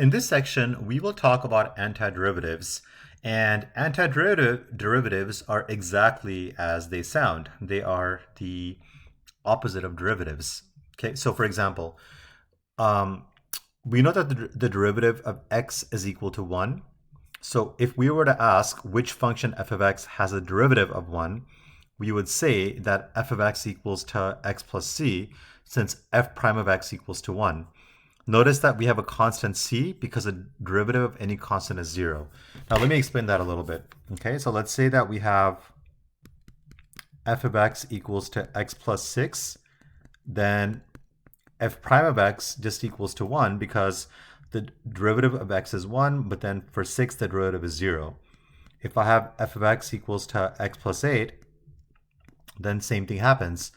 In this section, we will talk about antiderivatives, and antiderivatives are exactly as they sound. They are the opposite of derivatives. Okay, so for example, um, we know that the derivative of x is equal to 1. So if we were to ask which function f of x has a derivative of 1, we would say that f of x equals to x plus c, since f prime of x equals to 1. Notice that we have a constant c because the derivative of any constant is 0. Now let me explain that a little bit. Okay, so let's say that we have f of x equals to x plus 6, then f prime of x just equals to 1 because the derivative of x is 1, but then for 6 the derivative is 0. If I have f of x equals to x plus 8, then same thing happens.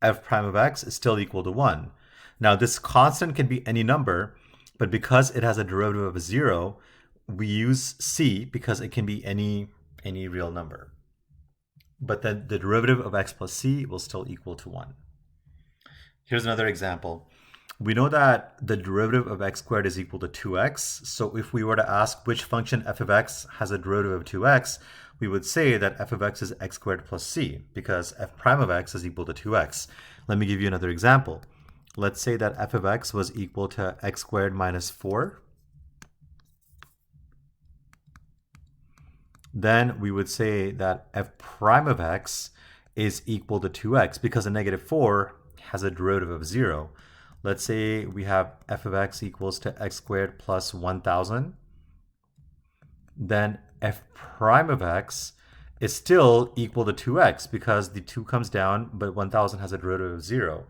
F prime of x is still equal to 1. Now this constant can be any number, but because it has a derivative of 0, we use c because it can be any real number. But then the derivative of x plus c will still equal to 1. Here's another example. We know that the derivative of x squared is equal to 2x. So if we were to ask which function f of x has a derivative of 2x, we would say that f of x is x squared plus c because f prime of x is equal to 2x. Let me give you another example. Let's say that f of x was equal to x squared minus 4. Then we would say that f prime of x is equal to 2x because a negative 4 has a derivative of 0. Let's say we have f of x equals to x squared plus 1000. Then f prime of x is still equal to 2x because the 2 comes down, but 1000 has a derivative of 0.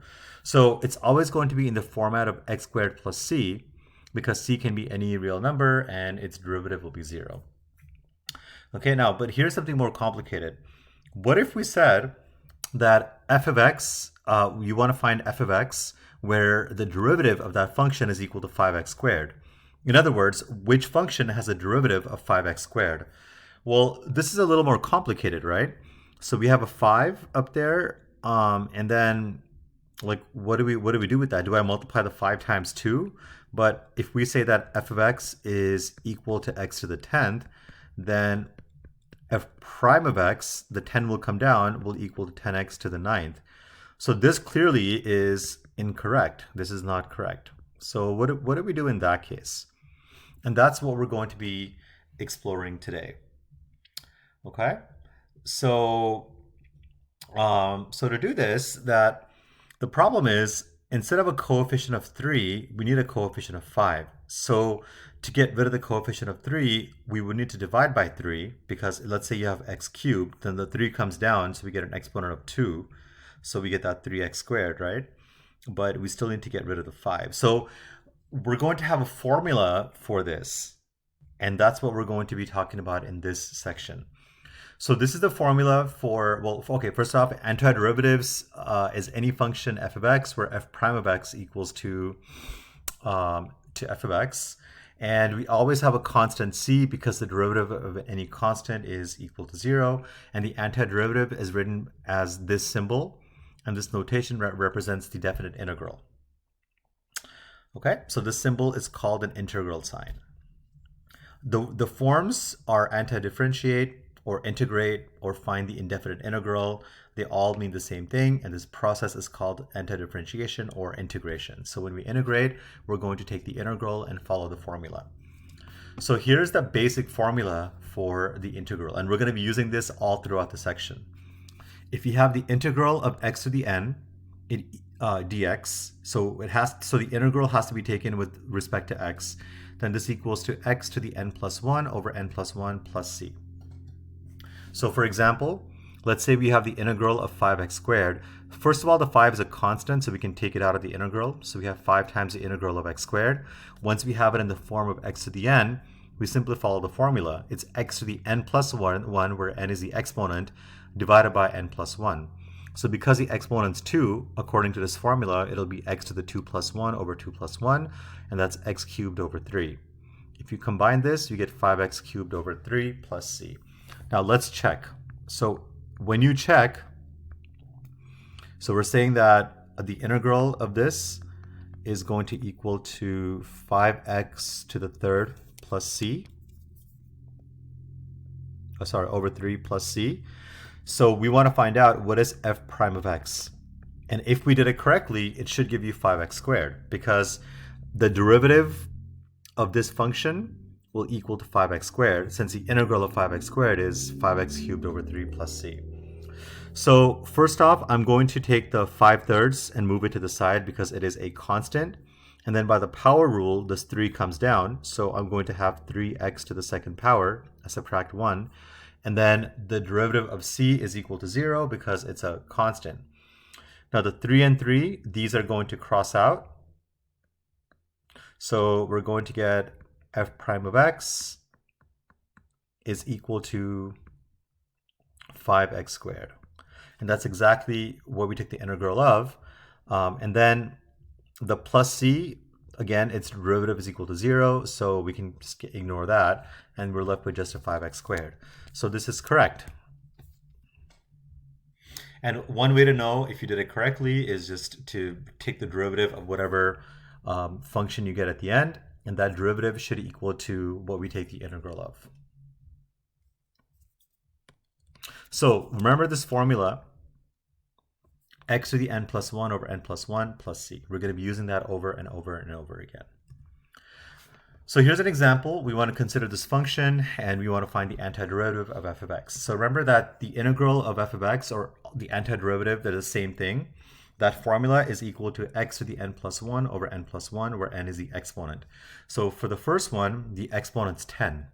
So it's always going to be in the format of x squared plus c because c can be any real number and its derivative will be 0. Okay, now, but here's something more complicated. What if we said that f of x, you want to find f of x where the derivative of that function is equal to 5x squared? In other words, which function has a derivative of 5x squared? Well, this is a little more complicated, right? So we have a 5 up there, and then like what do we do with that? Do I multiply the 5 times 2? But if we say that f of x is equal to x to the 10th, then f prime of x, the 10 will come down, will equal to 10x to the 9th. So this clearly is incorrect. This is not correct. So what do we do in that case? And that's what we're going to be exploring today. Okay, so so to do this, that the problem is instead of a coefficient of 3, we need a coefficient of 5. So to get rid of the coefficient of 3, we would need to divide by 3 because let's say you have x cubed, then the 3 comes down, so we get an exponent of 2. So we get that 3x squared, right? But we still need to get rid of the 5. So we're going to have a formula for this, and that's what we're going to be talking about in this section. So this is the formula for, well, okay, first off, antiderivatives is any function f of x where f prime of x equals to f of x. And we always have a constant c because the derivative of any constant is equal to 0. And the antiderivative is written as this symbol. And this notation represents the definite integral. Okay, so this symbol is called an integral sign. The forms are antidifferentiate, or integrate, or find the indefinite integral. They all mean the same thing, and this process is called antidifferentiation or integration. So when we integrate, we're going to take the integral and follow the formula. So here's the basic formula for the integral, and we're going to be using this all throughout the section. If you have the integral of x to the n dx, so the integral has to be taken with respect to x, then this equals to x to the n plus 1 over n plus 1 plus c. So for example, let's say we have the integral of 5x squared. First of all, the 5 is a constant, so we can take it out of the integral. So we have 5 times the integral of x squared. Once we have it in the form of x to the n, we simply follow the formula. It's x to the n plus 1, where n is the exponent, divided by n plus 1. So because the exponent's 2, according to this formula, it'll be x to the 2 plus 1 over 2 plus 1, and that's x cubed over 3. If you combine this, you get 5x cubed over 3 plus c. Now let's check. So when you check, so we're saying that the integral of this is going to equal to 5x to the third plus c. Oh, sorry, over 3 plus c. So we want to find out what is f prime of x. And if we did it correctly, it should give you 5x squared, because the derivative of this function will equal to 5x squared, since the integral of 5x squared is 5x cubed over 3 plus c. So first off, I'm going to take the 5/3 and move it to the side because it is a constant. And then by the power rule, this 3 comes down. So I'm going to have 3x to the second power, I subtract 1. And then the derivative of c is equal to 0 because it's a constant. Now the 3 and 3, these are going to cross out. So we're going to get f prime of x is equal to 5x squared. And that's exactly what we took the integral of. And then the plus c, again, its derivative is equal to 0, so we can just ignore that, and we're left with just a 5x squared. So this is correct. And one way to know if you did it correctly is just to take the derivative of whatever function you get at the end, and that derivative should equal to what we take the integral of. So remember this formula, x to the n plus 1 over n plus 1 plus c. We're going to be using that over and over and over again. So here's an example. We want to consider this function, and we want to find the antiderivative of f of x. So remember that the integral of f of x, or the antiderivative, they're the same thing. That formula is equal to x to the n plus 1 over n plus 1, where n is the exponent. So for the first one, the exponent's 10.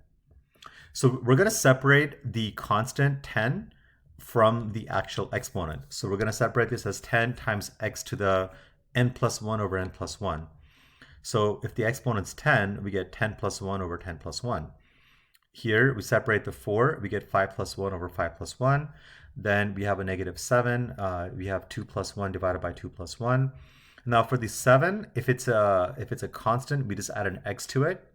So we're going to separate the constant 10 from the actual exponent. So we're going to separate this as 10 times x to the n plus 1 over n plus 1. So if the exponent's 10, we get 10 plus 1 over 10 plus 1. Here we separate the 4, we get 5 plus 1 over 5 plus 1. Then we have a negative 7. We have 2 plus 1 divided by 2 plus 1. Now for the 7, if it's a constant, we just add an x to it.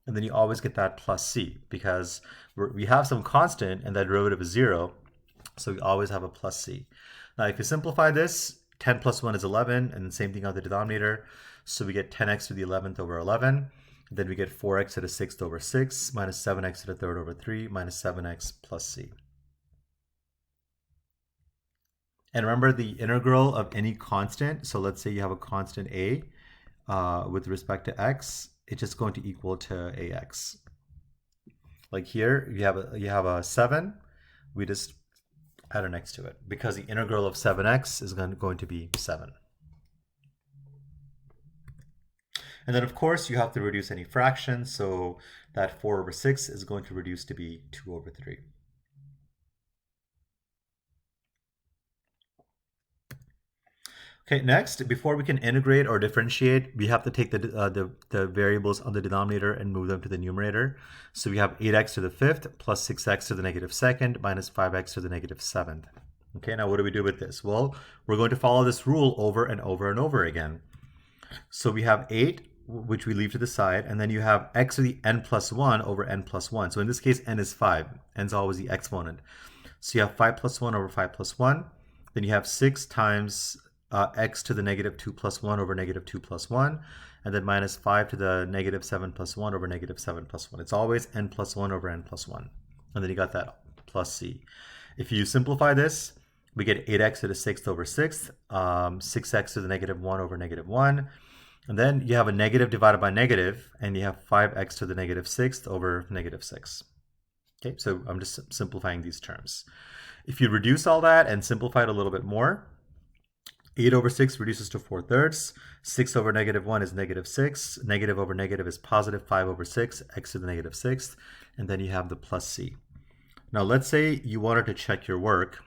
And then you always get that plus c, because we have some constant and that derivative is 0. So we always have a plus c. Now if you simplify this, 10 plus 1 is 11, and the same thing on the denominator. So we get 10x to the 11th over 11. Then we get 4x to the 6th over 6, minus 7x to the 3rd over 3, minus 7x plus c. And remember the integral of any constant. So let's say you have a constant a with respect to x. It's just going to equal to ax. Like here, you have a 7. We just add an x to it, because the integral of 7x is going to be 7. And then, of course, you have to reduce any fraction. So that 4 over 6 is going to reduce to be 2 over 3. Okay, next, before we can integrate or differentiate, we have to take the variables on the denominator and move them to the numerator. So we have 8x to the 5th plus 6x to the negative 2nd minus 5x to the negative 7th. Okay, now what do we do with this? Well, we're going to follow this rule over and over and over again. So we have 8, which we leave to the side, and then you have x to the n plus 1 over n plus 1. So in this case, n is 5. N is always the exponent. So you have 5 plus 1 over 5 plus 1. Then you have 6 times x to the negative 2 plus 1 over negative 2 plus 1, and then minus 5 to the negative 7 plus 1 over negative 7 plus 1. It's always n plus 1 over n plus 1. And then you got that plus c. If you simplify this, we get 8x to the 6th over 6th, 6x to the negative 1 over negative 1. And then you have a negative divided by negative, and you have 5x to the negative 6th over negative 6. Okay, so I'm just simplifying these terms. If you reduce all that and simplify it a little bit more, 8 over 6 reduces to 4/3. 6 over negative 1 is negative 6. Negative over negative is positive 5 over 6, x to the negative 6th. And then you have the plus c. Now let's say you wanted to check your work.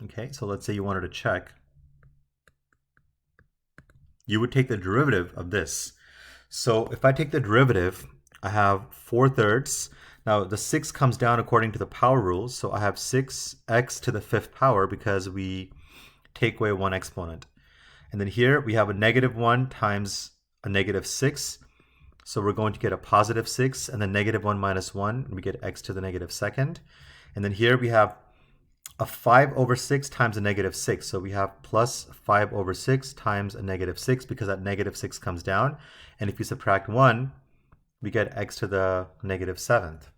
Okay, so let's say you wanted to check. You would take the derivative of this. So if I take the derivative, I have 4/3. Now the 6 comes down according to the power rule. So I have 6x to the 5th power because we take away one exponent. And then here we have a negative 1 times a negative 6. So we're going to get a positive 6, and then negative 1 minus 1, we get x to the negative 2nd. And then here we have a 5 over 6 times a negative 6. So we have plus 5 over 6 times a negative 6 because that negative 6 comes down. And if you subtract 1, we get x to the negative 7th.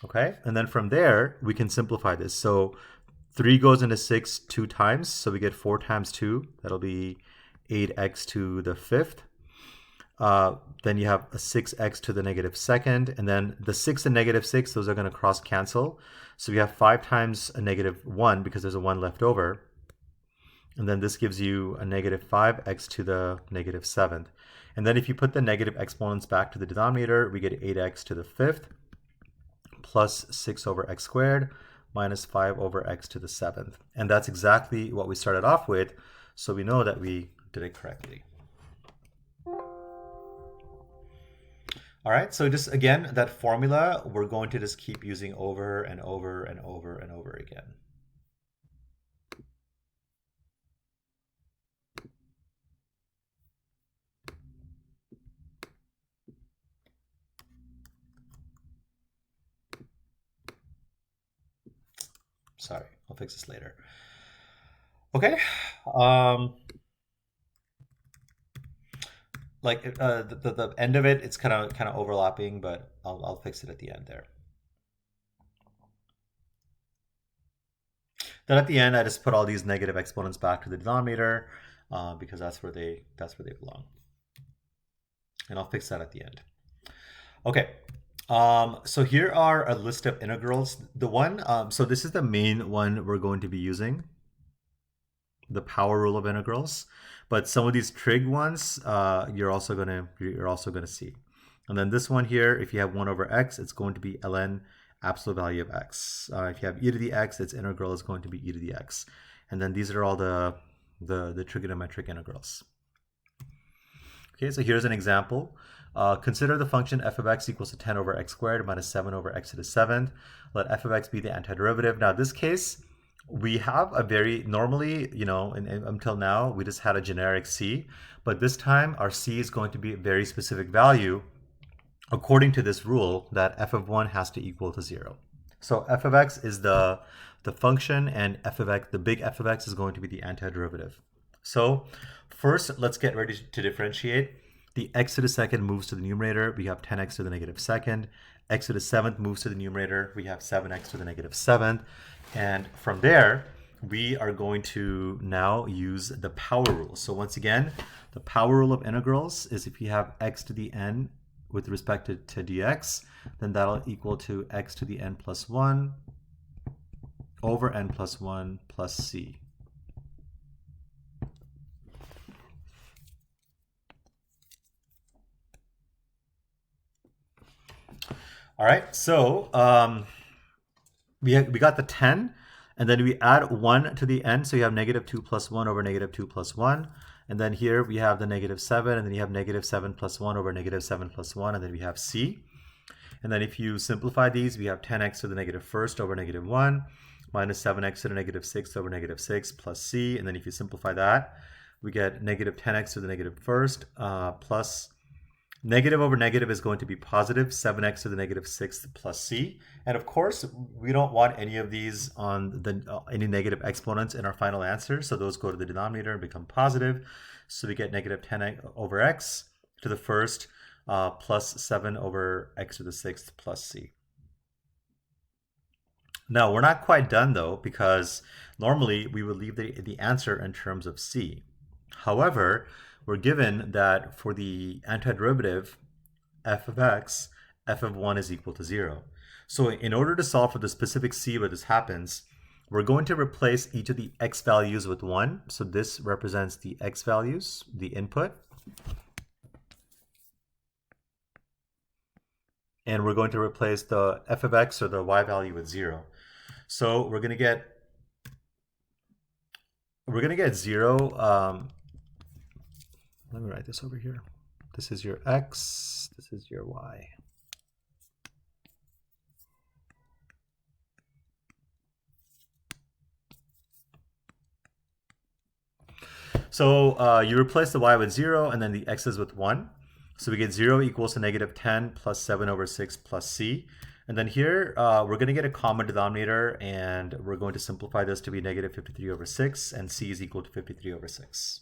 Okay, and then from there, we can simplify this. So 3 goes into 6 2 times, so we get 4 times 2. That'll be 8x to the 5th. Then you have a 6x to the negative 2nd, and then the 6 and negative 6, those are going to cross cancel. So we have 5 times a negative 1 because there's a 1 left over. And then this gives you a negative 5x to the negative 7th. And then if you put the negative exponents back to the denominator, we get 8x to the 5th plus 6 over x squared minus 5 over x to the 7th. And that's exactly what we started off with, so we know that we did it correctly. All right, so just again, that formula, we're going to just keep using over and over and over and over again. Sorry, I'll fix this later. Okay. The end of it, it's kind of overlapping, but I'll fix it at the end there. Then at the end, I just put all these negative exponents back to the denominator because that's where they belong. And I'll fix that at the end. Okay. So here are a list of integrals. The one, so this is the main one we're going to be using, the power rule of integrals. But some of these trig ones, you're also gonna see. And then this one here, if you have 1 over x, it's going to be ln absolute value of x. If you have e to the x, its integral is going to be e to the x. And then these are all the trigonometric integrals. Okay, so here's an example. Consider the function f of x equals to 10 over x squared minus 7 over x to the 7th. Let f of x be the antiderivative. Now, in this case, we have a very, normally, you know, until now, we just had a generic c. But this time, our c is going to be a very specific value according to this rule that f of 1 has to equal to 0. So f of x is the function, and f of x, the big f of x, is going to be the antiderivative. So first, let's get ready to differentiate. The x to the 2nd moves to the numerator. We have 10x to the negative 2nd. X to the 7th moves to the numerator. We have 7x to the negative 7th. And from there, we are going to now use the power rule. So once again, the power rule of integrals is if you have x to the n with respect to dx, then that'll equal to x to the n plus 1 over n plus 1 plus c. All right, so we got the 10, and then we add 1 to the n, so you have negative 2 plus 1 over negative 2 plus 1. And then here we have the negative 7, and then you have negative 7 plus 1 over negative 7 plus 1, and then we have c. And then if you simplify these, we have 10x to the negative 1st over negative 1, minus 7x to the negative 6th over negative 6 plus c. And then if you simplify that, we get negative 10x to the negative 1st plus negative over negative is going to be positive 7x to the negative 6th plus c. And of course, we don't want any of these on any negative exponents in our final answer. So those go to the denominator and become positive. So we get negative 10 over x to the 1st plus 7 over x to the 6th plus c. Now, we're not quite done though, because normally we would leave the answer in terms of c. However, we're given that for the antiderivative f of x, f of 1 is equal to 0. So in order to solve for the specific c where this happens, we're going to replace each of the x values with 1. So this represents the x values, the input. And we're going to replace the f of x or the y value with 0. So we're going to get 0. Let me write this over here. This is your x, this is your y. So you replace the y with 0 and then the x's with 1. So we get 0 equals to negative 10 plus 7 over 6 plus c. And then here, we're going to get a common denominator, and we're going to simplify this to be negative 53 over 6, and c is equal to 53 over 6.